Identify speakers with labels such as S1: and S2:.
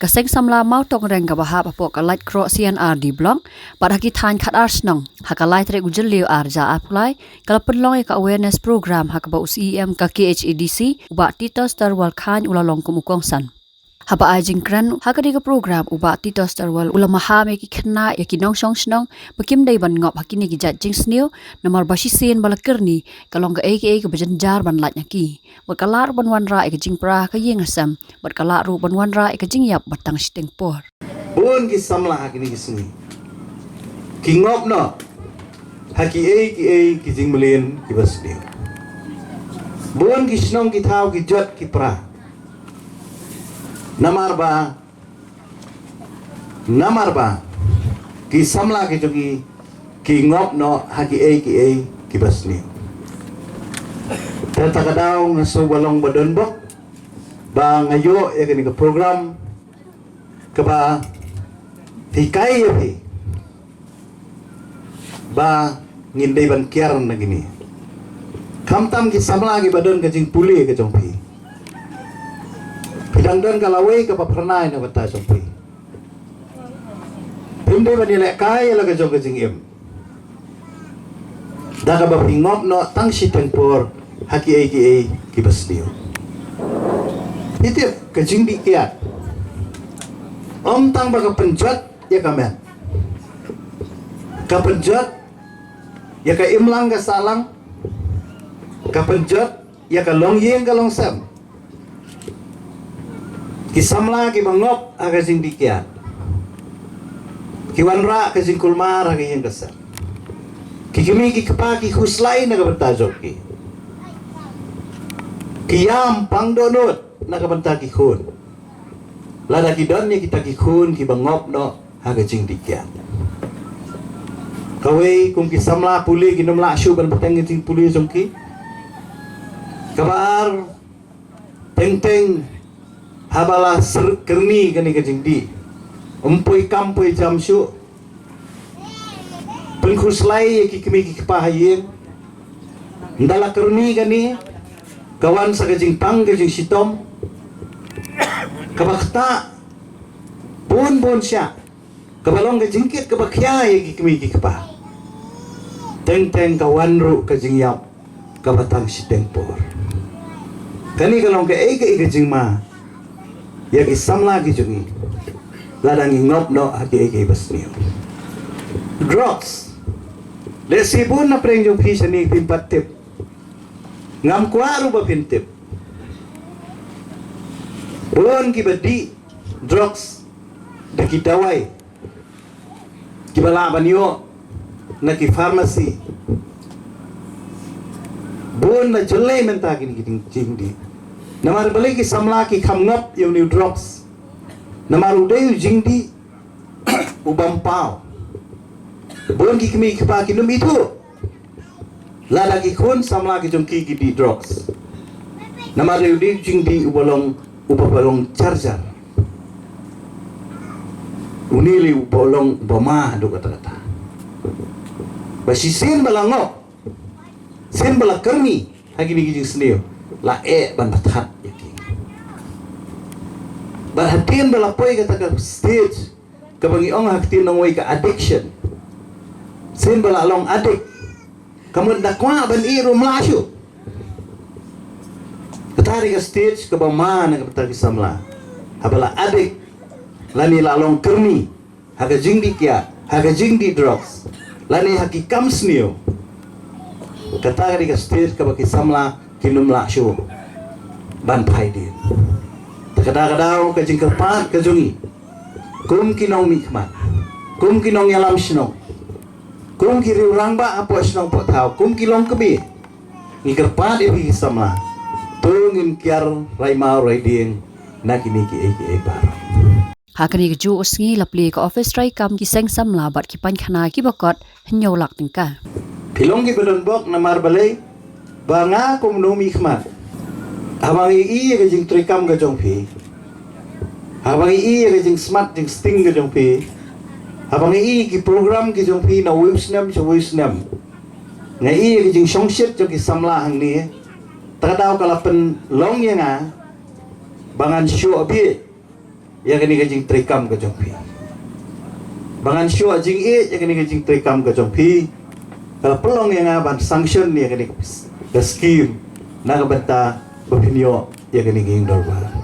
S1: Kaseng samla mau tong reng ka bahap apok ka light cross CNR di blong pada kitan khat arsenong haka light re ujel leo arja apply kala penlong ka awareness program haka ba UCM ka KHADC uba titos tarwal khan ulalong kumukong san. Haba ajing kran haka di ka program uba titos tarwal ulamaha me ki khna ya ki nong song snong bakim dai ban ngop hakini ki jat jing sneo namar bashi sen balakerni kalong ka aka ka bajan jar ban lat nyaki bakalar ban wan ra ka jing pra ka yeng asam bakala ru ban wan ra ka jing yap batang siteng por
S2: bon ki samla hakini ki sni ki ngop no haki ki jing melen ki basde bon ki snong ki thau ki jot ki pra namar ba ki samla ki jogi ki ngop no haki ki basni tata kadau ngaso balong badon bok ba ngayo ya kini ka program ka ba hikai ya hi ba ngindai ban kiar na gini kamtam ki samla ki badon ka jing puli ka jong pi Pidang-dan kalawai ke papernai na bata sompi. Pimde banilai kai laga jong kajing im. Daga bapingop no tang si tempor haki ki basdio. Itip kajing dikiat. Om tang baga penjat ya kamen. Ka penjat ya ka imlang ka salang. Ka penjat ya ka long yeng ka long sam. Kisamla ki mangop aga jing dikia ki wanra ka jing kulmar aga yang kasa ki kimi ki kapa ki huslai na ka bertajok ki yam pangdonut na ka banta ki khun lada ki don ni kita ki khun ki bangop no aga jing dikia kawai kum ki samla puli ki nomla shu ban batang jing puli jongki kabar teng habala kerni kani kajing di umpui kampui jamsu pengkhuslai ki kimi ki pahayen ndala kerni kani kawan sa kajing pang kajing sitom kabakta bon sya kabalong kajing kit kabakya ki kimi ki pa teng kawan ru kajing yap kabatang siteng por kani kalong ka kajing ma ya ki samla ki jungi ladang ngop no hati basniyo drugs lesibun na preng jong pisa ni pimpat tip ngam kwaru ba pintip bon ki badi drugs de ki dawai ki bala banyo na ki pharmacy bon na jolai menta ki jing namar balik ki samla ki khamngap yung new drugs namar uday jingdi ubam pau bon ki kimi kipa ki num itu lada ki khun samla ki jongki ki di drugs namar uday jingdi ubalong charger unili ubalong bama do kata basi sen balangok sen balakerni hagi ni ki sneo la ban bathat yaki berhatian belapoi kata ke stage kebangi ong hakti nongoi ke addiction sen belalong adik kamu dakwa ban iru melasyu ketari ke stage ke bama na ke samla habala adik lani lalong kerni haga jingdi kia haga jingdi drugs lani haki kamsnio ketari ke stage ke baki samla kinum laksyo ban paidin kadang-kadang kajing kerpat kajungi kum kinong mikmat kum kinong yalam sinong kum kiri urang ba apo sinong po tau kum kilong kebi ni kerpat ibi sama tungin kiar raimau raiding nakini ki bar
S1: hakani ju usngi lapli ka office try kam ki seng samla bat ki pan khana ki bakot hnyo lak tingka
S2: pilong ki belon bok namar balai banga kum no mikmat habang ii ke jing trikam ke jong pi habang ii ke jing smart jing sting ke jong pi habang ii ki program ke jong pi na wisnam nga ii ke jing songshit jo ki samla hang ni takadaw kalapen long yang bangan show abi ya kini ka jing trikam ka jong pi bangan syua jing ya kini ka jing trikam ka jong pi kalau pelong yang aban sanction ya kini ka scheme na ka benta opinio ya kini ging dorba